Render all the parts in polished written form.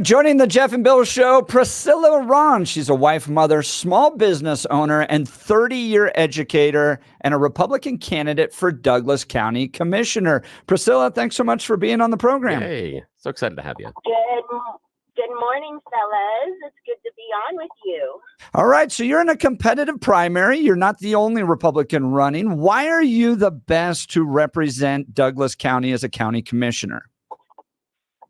Joining the Jeff and Bill Show, Priscilla Rahn. She's a wife, mother, small business owner, and 30-year educator, and a Republican candidate for Douglas County Commissioner. Priscilla, thanks so much for being on the program. Hey, so excited to have you. Good morning, fellas. It's good to be on with you. All right, so you're in a competitive primary. You're not the only Republican running. Why are you the best to represent Douglas County as a county commissioner?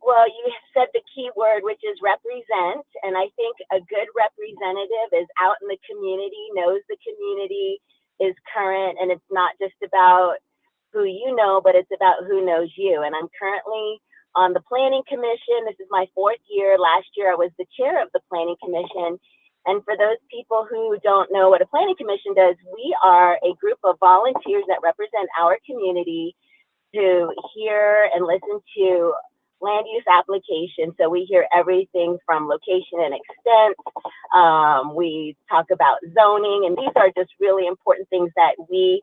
Well, you said the key word, which is represent. And I think a good representative is out in the community, knows the community, is current, and it's not just about who you know, but it's about who knows you. And I'm currently on the Planning Commission. This is my 4th year. Last year, I was the chair of the Planning Commission. And for those people who don't know what a Planning Commission does, we are a group of volunteers that represent our community to hear and listen to land use applications. So we hear everything from location and extent. We talk about zoning, and these are just really important things that we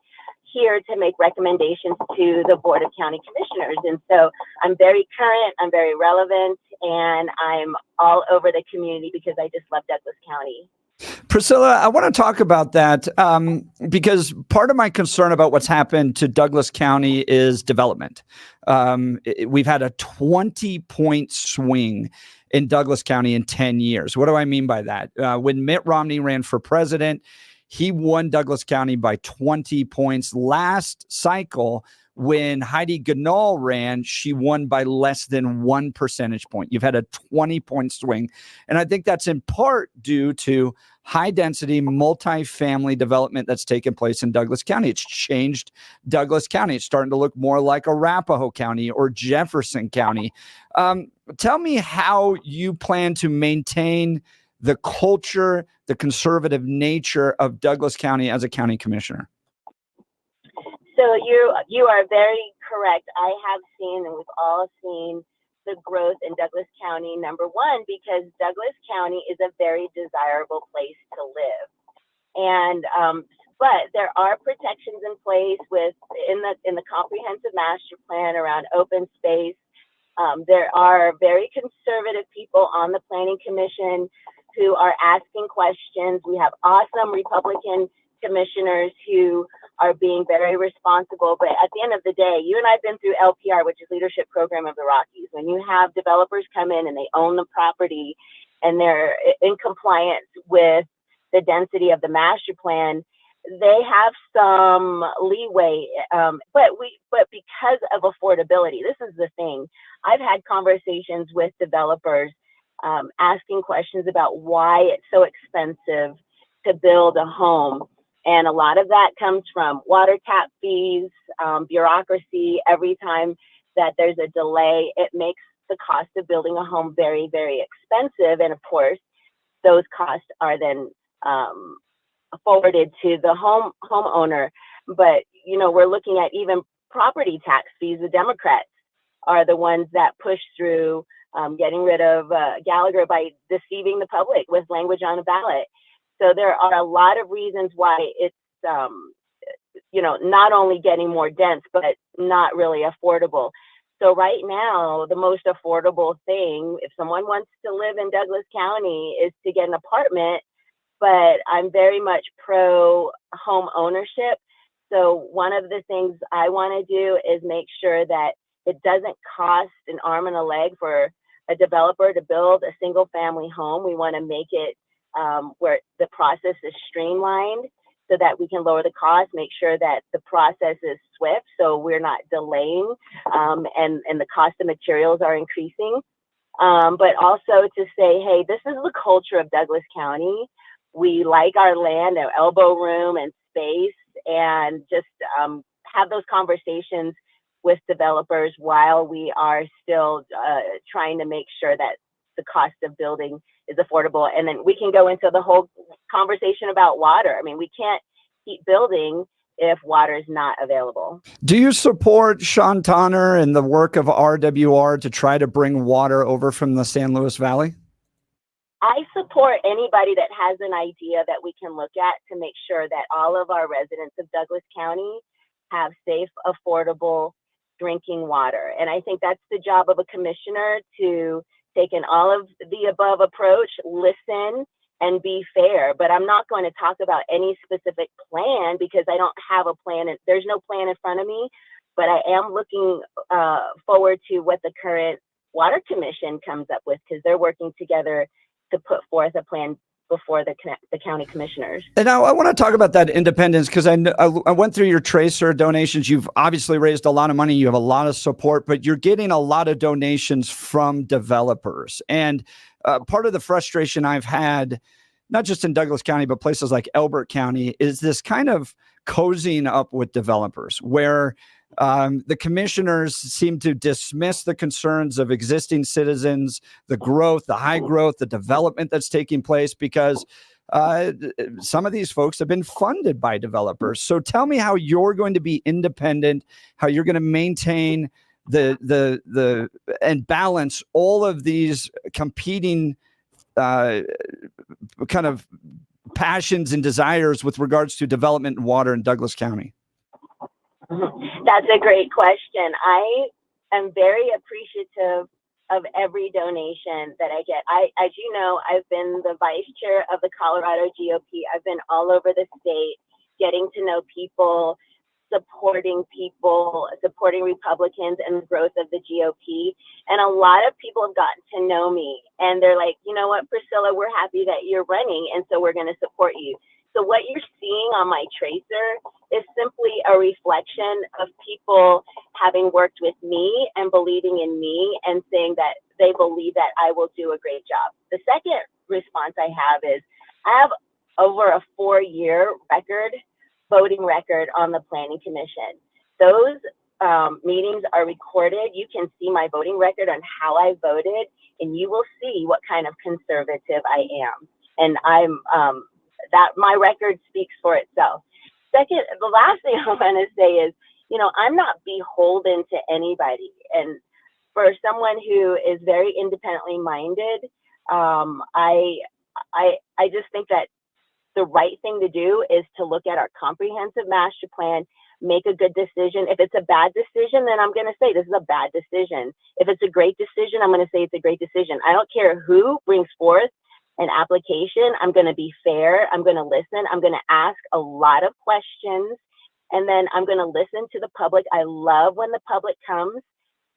hear to make recommendations to the Board of County Commissioners. And so I'm very current, I'm very relevant, and I'm all over the community because I just love Douglas County. Priscilla, I want to talk about that because part of my concern about what's happened to Douglas County is development. We've had a 20-point swing in Douglas County in 10 years. What do I mean by that? When Mitt Romney ran for president, he won Douglas County by 20 points. Last cycle, when Heidi Ganahl ran, she won by less than 1 percentage point. You've had a 20-point swing. And I think that's in part due to high-density multifamily development that's taken place in Douglas County. It's changed Douglas County. It's starting to look more like Arapahoe County or Jefferson County. Tell me how you plan to maintain the culture, the conservative nature of Douglas County as a county commissioner. So you are very correct. I have seen, and we've all seen, the growth in Douglas County, number one, because Douglas County is a very desirable place to live. And but there are protections in place in the comprehensive master plan around open space. There are very conservative people on the Planning Commission who are asking questions. We have awesome Republican commissioners who are being very responsible. But at the end of the day, you and I have been through LPR, which is Leadership Program of the Rockies. When you have developers come in and they own the property and they're in compliance with the density of the master plan, they have some leeway. But because of affordability, this is the thing. I've had conversations with developers asking questions about why it's so expensive to build a home. And a lot of that comes from water tap fees, bureaucracy. Every time that there's a delay, it makes the cost of building a home very, very expensive. And of course, those costs are then forwarded to the homeowner. But, you know, we're looking at even property tax fees. The Democrats are the ones that push through getting rid of Gallagher by deceiving the public with language on a ballot. So there are a lot of reasons why it's, not only getting more dense, but not really affordable. So right now, the most affordable thing, if someone wants to live in Douglas County, is to get an apartment. But I'm very much pro home ownership. So one of the things I want to do is make sure that it doesn't cost an arm and a leg for a developer to build a single family home. We want to make it where the process is streamlined so that we can lower the cost, make sure that the process is swift so we're not delaying and the cost of materials are increasing. But also to say, hey, this is the culture of Douglas County. We like our land, our elbow room and space, and just have those conversations with developers while we are still trying to make sure that the cost of building is affordable. And then we can go into the whole conversation about water. I mean, we can't keep building if water is not available. Do you support Sean Tonner and the work of RWR to try to bring water over from the San Luis Valley? I support anybody that has an idea that we can look at to make sure that all of our residents of Douglas County have safe, affordable drinking water. And I think that's the job of a commissioner, to taken all of the above approach, listen and be fair, but I'm not going to talk about any specific plan because I don't have a plan. And there's no plan in front of me, but I am looking forward to what the current Water Commission comes up with, because they're working together to put forth a plan before the county commissioners. And now I want to talk about that independence, because I went through your Tracer donations. You've obviously raised a lot of money. You have a lot of support, but you're getting a lot of donations from developers. And part of the frustration I've had, not just in Douglas County, but places like Elbert County, is this kind of cozying up with developers where the commissioners seem to dismiss the concerns of existing citizens, the growth, the high growth, the development that's taking place, because some of these folks have been funded by developers. So tell me how you're going to be independent, how you're going to maintain the and balance all of these competing kind of passions and desires with regards to development and water in Douglas County. That's a great question. I am very appreciative of every donation that I get. As you know, I've been the vice chair of the Colorado GOP. I've been all over the state, getting to know people, supporting Republicans and the growth of the GOP. And a lot of people have gotten to know me, and they're like, you know what, Priscilla, we're happy that you're running, and so we're going to support you. So what you're seeing on my tracer is simply a reflection of people having worked with me and believing in me and saying that they believe that I will do a great job. The second response I have is I have over a 4-year voting record on the Planning Commission. Those meetings are recorded. You can see my voting record on how I voted, and you will see what kind of conservative I am. And that my record speaks for itself. Second, the last thing I want to say is, I'm not beholden to anybody. And for someone who is very independently minded, I just think that the right thing to do is to look at our comprehensive master plan, make a good decision. If it's a bad decision, then I'm going to say this is a bad decision. If it's a great decision, I'm going to say it's a great decision. I don't care who brings forth an application. I'm going to be fair. I'm going to listen. I'm going to ask a lot of questions, and then I'm going to listen to the public. I love when the public comes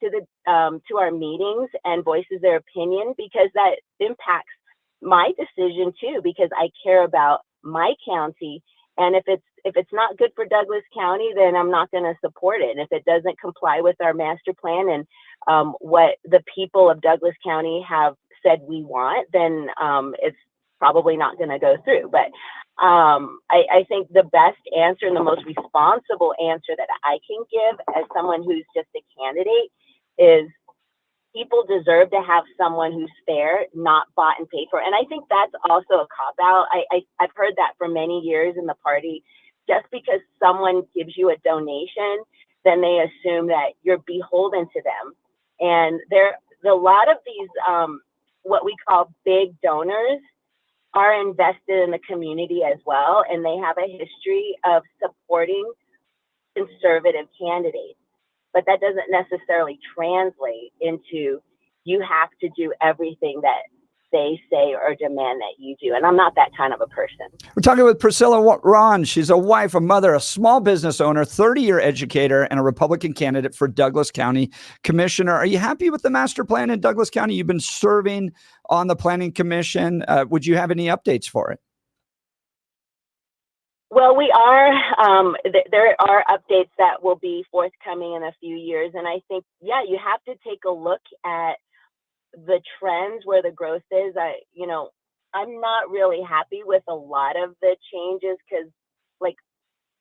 to our meetings and voices their opinion, because that impacts my decision too, because I care about my county. And if it's not good for Douglas County, then I'm not going to support it. And if it doesn't comply with our master plan and what the people of Douglas County have said we want, then it's probably not going to go through. But I think the best answer and the most responsible answer that I can give as someone who's just a candidate is people deserve to have someone who's fair, not bought and paid for. And I think that's also a cop-out. I've heard that for many years in the party. Just because someone gives you a donation, then they assume that you're beholden to them. And a lot of these, what we call big donors, are invested in the community as well. And they have a history of supporting conservative candidates. But that doesn't necessarily translate into you have to do everything that they say or demand that you do. And I'm not that kind of a person. We're talking with Priscilla Rahn. She's a wife, a mother, a small business owner, 30-year educator, and a Republican candidate for Douglas County Commissioner. Are you happy with the master plan in Douglas County? You've been serving on the Planning Commission. Would you have any updates for it? Well, we are. There are updates that will be forthcoming in a few years. And I think, you have to take a look at the trends where the growth is. I'm not really happy with a lot of the changes because, like,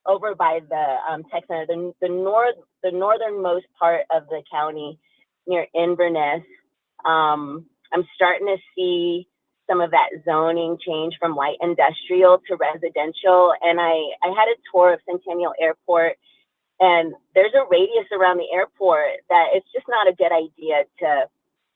over by the tech center, the northernmost part of the county near Inverness, I'm starting to see some of that zoning change from light industrial to residential. And I had a tour of Centennial Airport, and there's a radius around the airport that it's just not a good idea to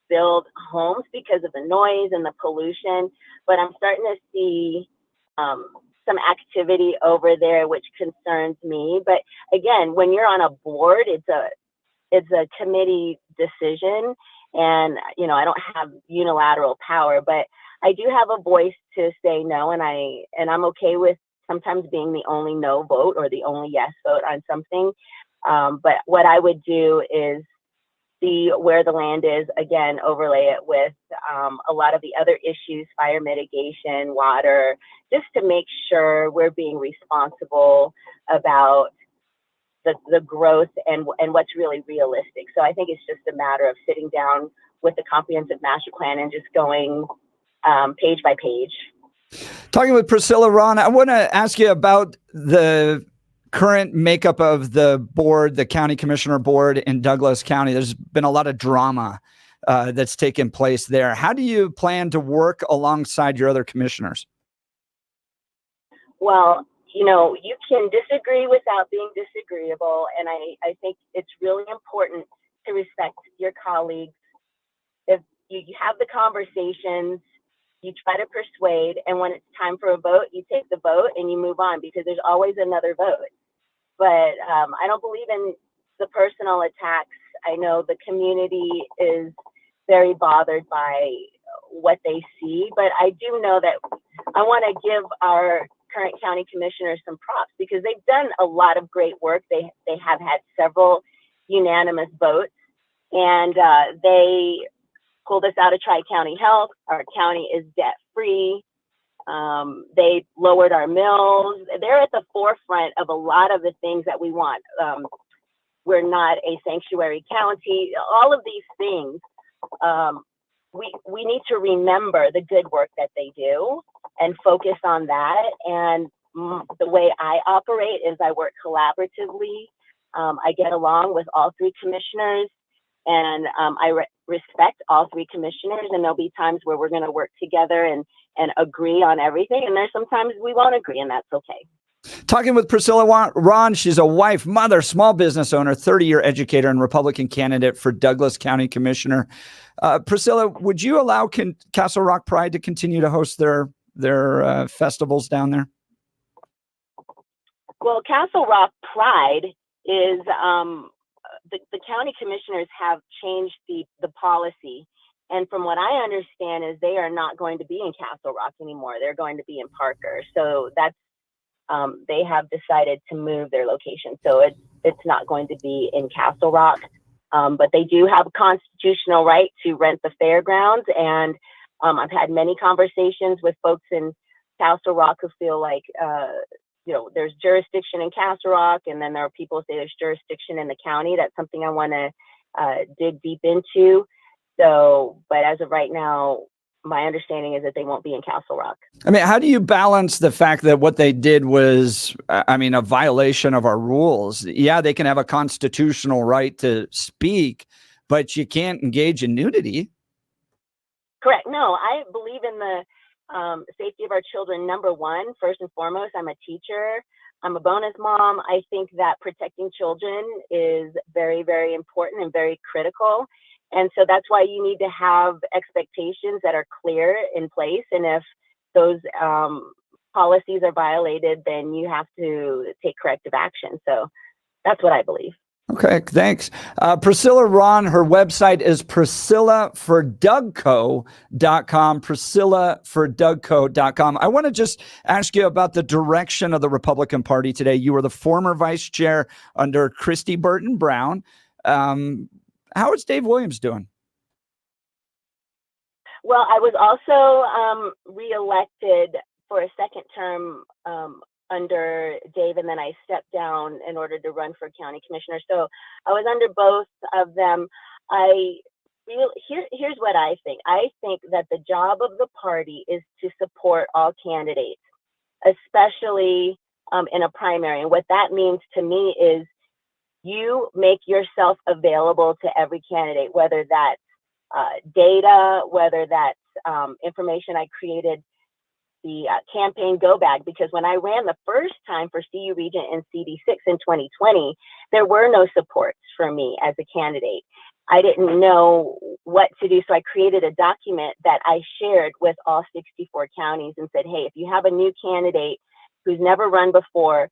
build homes because of the noise and the pollution. But I'm starting to see some activity over there, which concerns me. But again, when you're on a board, it's a committee decision. And, I don't have unilateral power, but I do have a voice to say no. And I'm okay with sometimes being the only no vote or the only yes vote on something. But what I would do is see where the land is, again, overlay it with a lot of the other issues, fire mitigation, water, just to make sure we're being responsible about the growth and what's really realistic. So I think it's just a matter of sitting down with the comprehensive master plan and just going page by page. Talking with Priscilla Rahn, I want to ask you about the current makeup of the board, the county commissioner board in Douglas County. There's been a lot of drama that's taken place there. How do you plan to work alongside your other commissioners? Well, you can disagree without being disagreeable. And I think it's really important to respect your colleagues. If you have the conversations, you try to persuade, and when it's time for a vote, you take the vote and you move on, because there's always another vote. But I don't believe in the personal attacks. I know the community is very bothered by what they see, but I do know that I want to give our current county commissioners some props, because they've done a lot of great work. They have had several unanimous votes, and they pulled us out of Tri-County Health. Our county is debt-free. They lowered our mills. They're at the forefront of a lot of the things that we want. We're not a sanctuary county. All of these things, we need to remember the good work that they do and focus on that. And the way I operate is I work collaboratively. I get along with all three commissioners, and I respect all three commissioners, and there'll be times where we're going to work together and agree on everything. And there's sometimes we won't agree, and that's okay. Talking with Priscilla Rahn, she's a wife, mother, small business owner, 30-year educator, and Republican candidate for Douglas County Commissioner. Priscilla, would you allow Castle Rock Pride to continue to host their festivals down there? Well, Castle Rock Pride is the county commissioners have changed the policy. And from what I understand is they are not going to be in Castle Rock anymore. They're going to be in Parker. So that's they have decided to move their location. So it's not going to be in Castle Rock. But they do have a constitutional right to rent the fairgrounds. And I've had many conversations with folks in Castle Rock who feel like, there's jurisdiction in Castle Rock, and then there are people who say there's jurisdiction in the county. That's something I want to dig deep into. So, but as of right now, my understanding is that they won't be in Castle Rock. I mean, how do you balance the fact that what they did was, a violation of our rules? Yeah, they can have a constitutional right to speak, but you can't engage in nudity. Correct. No, I believe in the safety of our children. Number one, first and foremost, I'm a teacher. I'm a bonus mom. I think that protecting children is very, very important and very critical. And so that's why you need to have expectations that are clear in place. And if those policies are violated, then you have to take corrective action. So that's what I believe. Okay, thanks. Priscilla Rahn, her website is priscillafordugco.com, priscillafordugco.com. I want to just ask you about the direction of the Republican Party today. You were the former vice chair under Christy Burton Brown. How is Dave Williams doing? Well, I was also reelected for a second term under Dave, and then I stepped down in order to run for county commissioner. So I was under both of them. Here's what I think. I think that the job of the party is to support all candidates, especially in a primary. And what that means to me is you make yourself available to every candidate, whether that's data, whether that's information. I created the campaign Go Bag, because when I ran the first time for CU Regent and CD6 in 2020, there were no supports for me as a candidate. I didn't know what to do. So I created a document that I shared with all 64 counties and said, hey, if you have a new candidate who's never run before,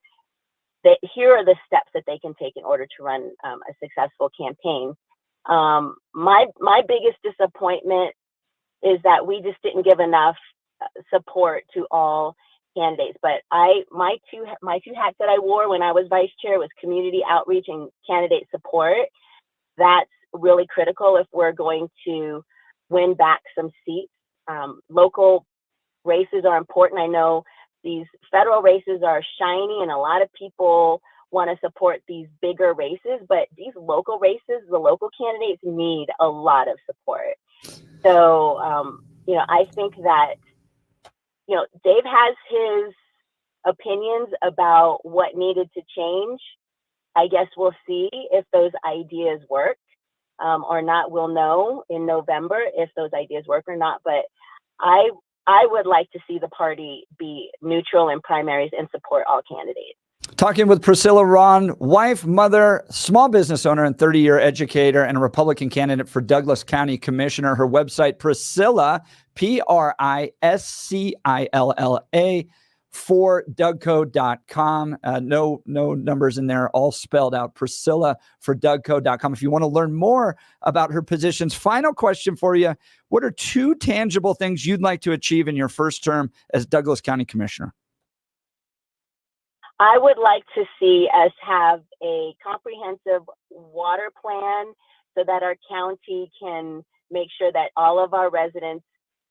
here are the steps that they can take in order to run a successful campaign. My biggest disappointment is that we just didn't give enough support to all candidates. But my two hats that I wore when I was vice chair was community outreach and candidate support. That's really critical if we're going to win back some seats. Local races are important. I know these federal races are shiny and a lot of people want to support these bigger races, but these local races, the local candidates need a lot of support. So, I think that, Dave has his opinions about what needed to change. I guess we'll see if those ideas work or not. We'll know in November if those ideas work or not. But I would like to see the party be neutral in primaries and support all candidates. Talking with Priscilla Rahn, wife, mother, small business owner, and 30-year educator, and a Republican candidate for Douglas County Commissioner. Her website, Priscilla, Priscilla, for Dougco.com. No numbers in there, all spelled out. Priscilla for Dougco.com. If you want to learn more about her positions. Final question for you. What are 2 tangible things you'd like to achieve in your first term as Douglas County Commissioner? I would like to see us have a comprehensive water plan so that our county can make sure that all of our residents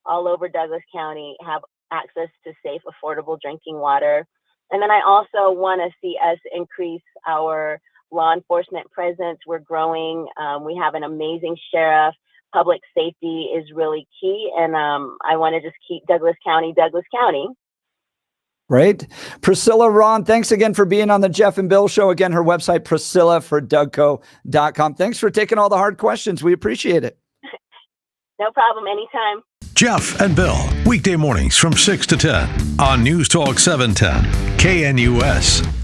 all over Douglas County have access to safe, affordable drinking water. And then I also want to see us increase our law enforcement presence. We're growing. We have an amazing sheriff. Public safety is really key. And I want to just keep Douglas County, Douglas County. Right. Priscilla Rahn, thanks again for being on the Jeff and Bill Show. Again, her website, Priscilla for Dougco.com. Thanks for taking all the hard questions. We appreciate it. No problem. Anytime. Jeff and Bill, weekday mornings from 6 to 10 on News Talk 710 KNUS.